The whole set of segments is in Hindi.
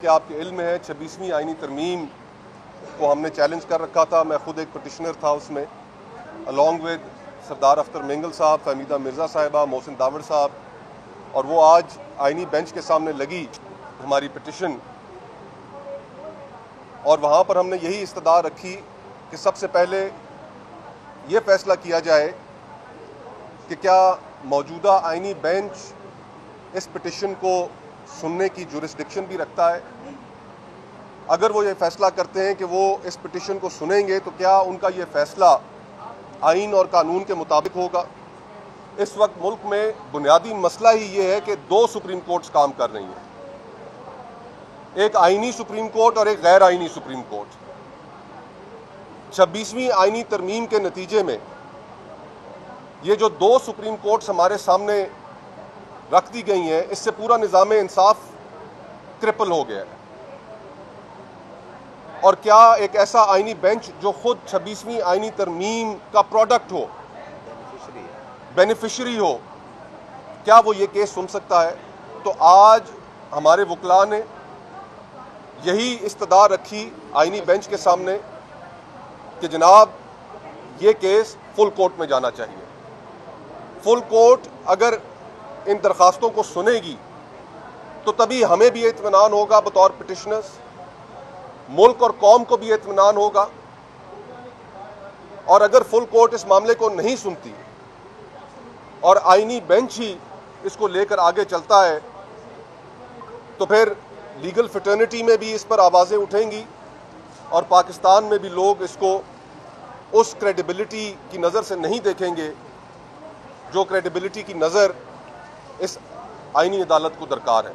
कि आपके इल्म है 26वीं आईनी तरमीम को हमने चैलेंज कर रखा था। मैं खुद एक पटिशनर था उसमें, अलॉन्ग विद सरदार अख्तर मेंगल साहब, फहमीदा मिर्ज़ा साहिबा, मोहसिन दावड़ साहब, और वो आज आईनी बेंच के सामने लगी हमारी पिटिशन, और वहाँ पर हमने यही इस्तदा रखी कि सबसे पहले ये फैसला किया जाए कि क्या मौजूदा आईनी बेंच इस पिटिशन को सुनने की जुरिस्डिक्शन भी रखता है। अगर वो ये फैसला करते हैं कि वो इस पिटिशन को सुनेंगे तो क्या उनका ये फैसला आइन और कानून के मुताबिक होगा। इस वक्त मुल्क में बुनियादी मसला ही ये है कि दो सुप्रीम कोर्ट्स काम कर रही हैं, एक आइनी सुप्रीम कोर्ट और एक गैर आइनी सुप्रीम कोर्ट। 26वीं आइनी तरमीम के नतीजे में ये जो दो सुप्रीम कोर्ट्स हमारे सामने रख दी गई हैं, इससे पूरा निज़ाम इंसाफ क्रिपल हो गया है। और क्या एक ऐसा आइनी बेंच जो खुद 26वीं आइनी तरमीम का प्रोडक्ट हो, बेनिफिशरी हो, क्या वो ये केस सुन सकता है। तो आज हमारे वकला ने यही इस्तदा रखी आइनी बेंच के सामने कि जनाब ये केस फुल कोर्ट में जाना चाहिए। फुल कोर्ट अगर इन दरखास्तों को सुनेगी तो तभी हमें भी इत्मीनान होगा बतौर पिटिशनर्स, मुल्क और कौम को भी इत्मीनान होगा। और अगर फुल कोर्ट इस मामले को नहीं सुनती और आईनी बेंच ही इसको लेकर आगे चलता है तो फिर लीगल फ्रेटर्निटी में भी इस पर आवाज़ें उठेंगी और पाकिस्तान में भी लोग इसको उस क्रेडिबिलिटी की नज़र से नहीं देखेंगे जो क्रेडिबिलिटी की नज़र इस आईनी अदालत को दरकार है।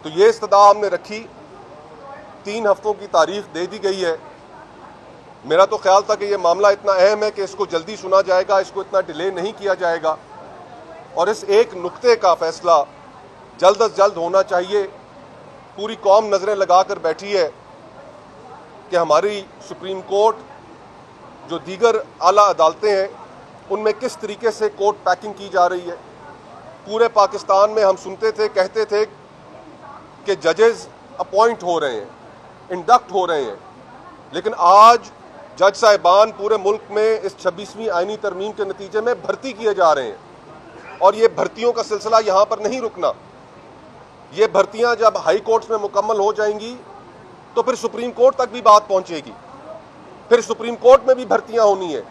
तो ये इस्तदा हमने रखी, 3 हफ्तों की तारीख दे दी गई है। मेरा तो ख्याल था कि ये मामला इतना अहम है कि इसको जल्दी सुना जाएगा, इसको इतना डिले नहीं किया जाएगा और इस एक नुक्ते का फैसला जल्द अज जल्द होना चाहिए। पूरी कौम नज़रें लगा कर बैठी है कि हमारी सुप्रीम कोर्ट जो दीगर आला अदालतें हैं उनमें किस तरीके से कोर्ट पैकिंग की जा रही है। पूरे पाकिस्तान में हम सुनते थे, कहते थे कि जजेस अपॉइंट हो रहे हैं, इंडक्ट हो रहे हैं, लेकिन आज जज साहिबान पूरे मुल्क में इस 26वीं आईनी तरमीम के नतीजे में भर्ती किए जा रहे हैं। और ये भर्तियों का सिलसिला यहाँ पर नहीं रुकना। ये भर्तियाँ जब हाई कोर्ट्स में मुकम्मल हो जाएंगी तो फिर सुप्रीम कोर्ट तक भी बात पहुँचेगी, फिर सुप्रीम कोर्ट में भी भर्तियाँ होनी है।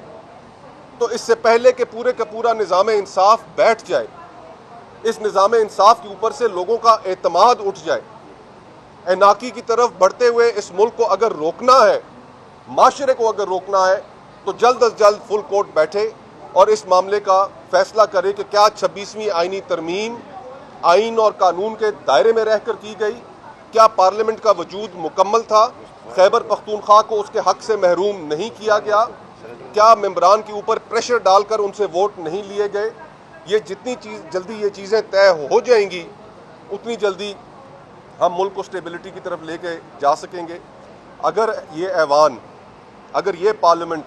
तो इससे पहले कि पूरे का पूरा निज़ाम इंसाफ बैठ जाए, इस निज़ाम इंसाफ के ऊपर से लोगों का एतमाद उठ जाए, एनाकी की तरफ बढ़ते हुए इस मुल्क को अगर रोकना है, माशरे को अगर रोकना है, तो जल्द अज जल्द फुल कोर्ट बैठे और इस मामले का फैसला करे कि क्या 26वीं आईनी तरमीम आइन और कानून के दायरे में रहकर की गई, क्या पार्लियामेंट का वजूद मुकम्मल था, खैबर पख्तूनख्वा को उसके हक से महरूम नहीं किया गया, क्या मेंबरान के ऊपर प्रेशर डालकर उनसे वोट नहीं लिए गए। ये जितनी जल्दी ये चीज़ें तय हो जाएंगी उतनी जल्दी हम मुल्क को स्टेबिलिटी की तरफ लेके जा सकेंगे। अगर ये ऐवान, अगर ये पार्लियामेंट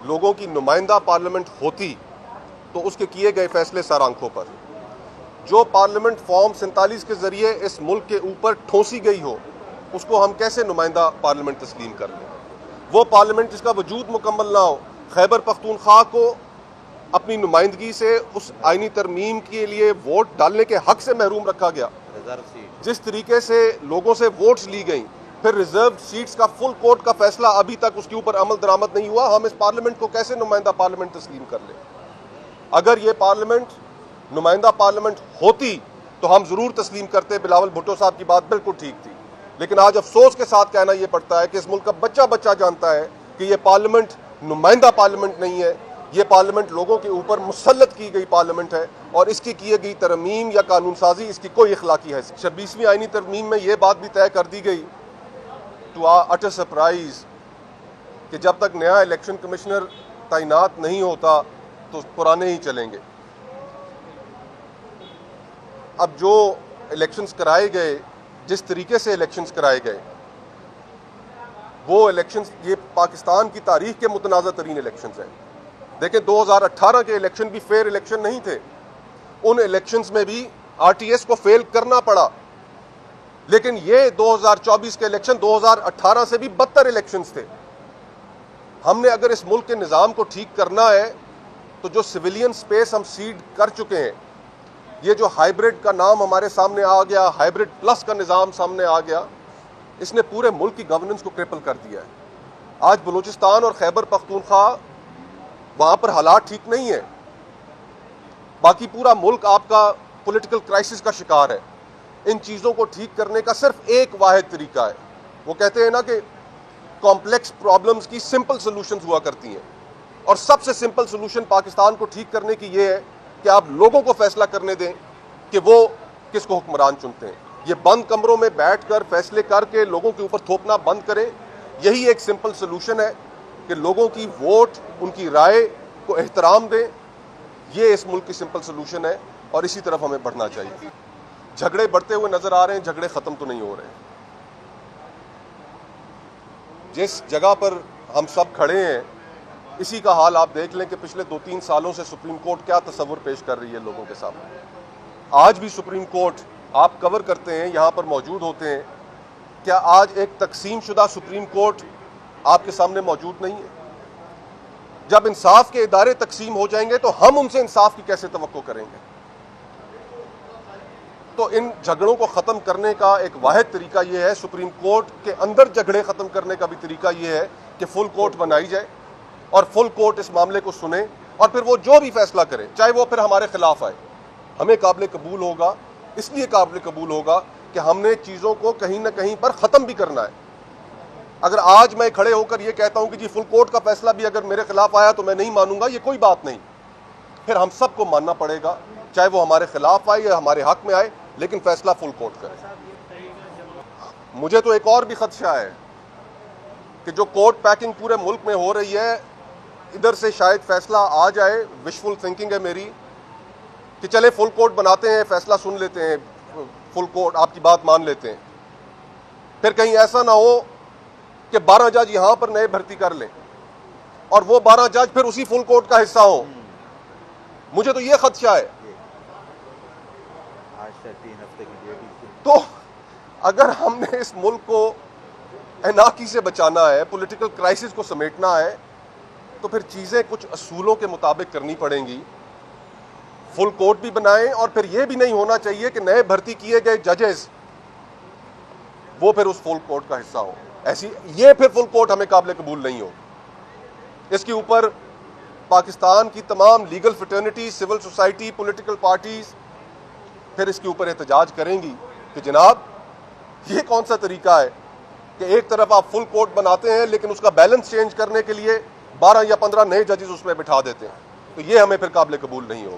लोगों की नुमाइंदा पार्लियामेंट होती तो उसके किए गए फैसले सर आंखों पर, जो पार्लियामेंट फॉर्म 47 के ज़रिए इस मुल्क के ऊपर ठोंसी गई हो, उसको हम कैसे नुमाइंदा पार्लियामेंट तस्लीम कर लें। वो पार्लियामेंट जिसका वजूद मुकम्मल ना हो, खैबर पख्तूनख्वा को अपनी नुमाइंदगी से उस आईनी तरमीम के लिए वोट डालने के हक से महरूम रखा गया, जिस तरीके से लोगों से वोट्स ली गई, फिर रिजर्व सीट्स का फुल कोर्ट का फैसला अभी तक उसके ऊपर अमल दरामद नहीं हुआ, हम इस पार्लियामेंट को कैसे नुमाइंदा पार्लियामेंट तस्लीम कर लें। अगर ये पार्लियामेंट नुमाइंदा पार्लियामेंट होती तो हम ज़रूर तस्लीम करते। बिलावल भुट्टो साहब की बात बिल्कुल ठीक थी, लेकिन आज अफसोस के साथ कहना यह पड़ता है कि इस मुल्क का बच्चा बच्चा जानता है कि यह पार्लियामेंट नुमाइंदा पार्लियामेंट नहीं है, ये पार्लियामेंट लोगों के ऊपर मुसल्लत की गई पार्लियामेंट है और इसकी की गई तरमीम या कानून साजी इसकी कोई इखलाकी है। 26वीं आईनी तरमीम में यह बात भी तय कर दी गई, टू आवर अटर सरप्राइज, कि जब तक नया इलेक्शन कमिश्नर तैनात नहीं होता तो पुराने ही चलेंगे। अब जो इलेक्शंस कराए गए, जिस तरीके से इलेक्शंस कराए गए, वो इलेक्शंस ये पाकिस्तान की तारीख के मुतनाज़ा तरीन इलेक्शंस हैं। देखें 2018 के इलेक्शन भी फेयर इलेक्शन नहीं थे, उन इलेक्शंस में भी आरटीएस को फेल करना पड़ा। लेकिन ये 2024 के इलेक्शन 2018 से भी बदतर इलेक्शंस थे। हमने अगर इस मुल्क के निज़ाम को ठीक करना है तो जो सिविलियन स्पेस हम सीड कर चुके हैं, ये जो हाइब्रिड का नाम हमारे सामने आ गया, हाइब्रिड प्लस का निज़ाम सामने आ गया, इसने पूरे मुल्क की गवर्नेंस को क्रिपल कर दिया है। आज बलूचिस्तान और खैबर पख्तूनख्वा वहां पर हालात ठीक नहीं है, बाकी पूरा मुल्क आपका पॉलिटिकल क्राइसिस का शिकार है। इन चीज़ों को ठीक करने का सिर्फ एक वाहिद तरीका है। वो कहते हैं ना कि कॉम्प्लेक्स प्रॉब्लम्स की सिंपल सॉल्यूशंस हुआ करती हैं, और सबसे सिंपल सॉल्यूशन पाकिस्तान को ठीक करने की ये है कि आप लोगों को फैसला करने दें कि वो किसको हुक्मरान चुनते हैं। ये बंद कमरों में बैठकर फैसले करके लोगों के ऊपर थोपना बंद करें। यही एक सिंपल सॉल्यूशन है कि लोगों की वोट, उनकी राय को एहतराम दें। ये इस मुल्क की सिंपल सॉल्यूशन है और इसी तरफ हमें बढ़ना चाहिए। झगड़े बढ़ते हुए नजर आ रहे हैं, झगड़े खत्म तो नहीं हो रहे। जिस जगह पर हम सब खड़े हैं, इसी का हाल आप देख लें कि पिछले 2-3 सालों से सुप्रीम कोर्ट क्या तस्वुर पेश कर रही है लोगों के सामने। आज भी सुप्रीम कोर्ट आप कवर करते हैं, यहाँ पर मौजूद होते हैं। क्या आज एक तकसीम शुदा सुप्रीम कोर्ट आपके सामने मौजूद नहीं है? जब इंसाफ के इदारे तकसीम हो जाएंगे तो हम उनसे इंसाफ की कैसे तवक्को करेंगे? तो इन झगड़ों को ख़त्म करने का एक वाहिद तरीका यह है, सुप्रीम कोर्ट के अंदर झगड़े ख़त्म करने का भी तरीका यह है कि फुल कोर्ट बनाई जाए और फुल कोर्ट इस मामले को सुने और फिर वो जो भी फैसला करे, चाहे वो फिर हमारे खिलाफ आए, हमें काबिल कबूल होगा। इसलिए काबिल कबूल होगा कि हमने चीज़ों को कहीं ना कहीं पर ख़त्म भी करना है। अगर आज मैं खड़े होकर ये कहता हूँ कि जी फुल कोर्ट का फैसला भी अगर मेरे खिलाफ आया तो मैं नहीं मानूंगा, ये कोई बात नहीं। फिर हम सबको मानना पड़ेगा, चाहे वो हमारे खिलाफ आए या हमारे हक में आए, लेकिन फैसला फुल कोर्ट करे। मुझे तो एक और भी खदशा है कि जो कोर्ट पैकिंग पूरे मुल्क में हो रही है, इधर से शायद फैसला आ जाए। विशफुल थिंकिंग है मेरी कि चले फुल कोर्ट बनाते हैं, फैसला सुन लेते हैं, फुल कोर्ट आपकी बात मान लेते हैं। फिर कहीं ऐसा ना हो कि 12 जज यहां पर नए भर्ती कर लें और वो 12 जज फिर उसी फुल कोर्ट का हिस्सा हो। मुझे तो ये खदशा है। तो अगर हमने इस मुल्क को अनाकी से बचाना है, पॉलिटिकल क्राइसिस को समेटना है, तो फिर चीज़ें कुछ असूलों के मुताबिक करनी पड़ेंगी। फुल कोर्ट भी बनाएं और फिर यह भी नहीं होना चाहिए कि नए भर्ती किए गए जजेस वो फिर उस फुल कोर्ट का हिस्सा हो। ऐसी ये फिर फुल कोर्ट हमें काबिल कबूल नहीं हो। इसके ऊपर पाकिस्तान की तमाम legal fraternity, civil society, political parties फिर इसके ऊपर एहतजाज करेंगी कि जनाब ये कौन सा तरीका है कि एक तरफ आप फुल कोर्ट बनाते हैं लेकिन उसका बैलेंस चेंज करने के लिए 12 या 15 नए जजेस उसमें बिठा देते हैं। तो ये हमें फिर काबिल कबूल नहीं होगा।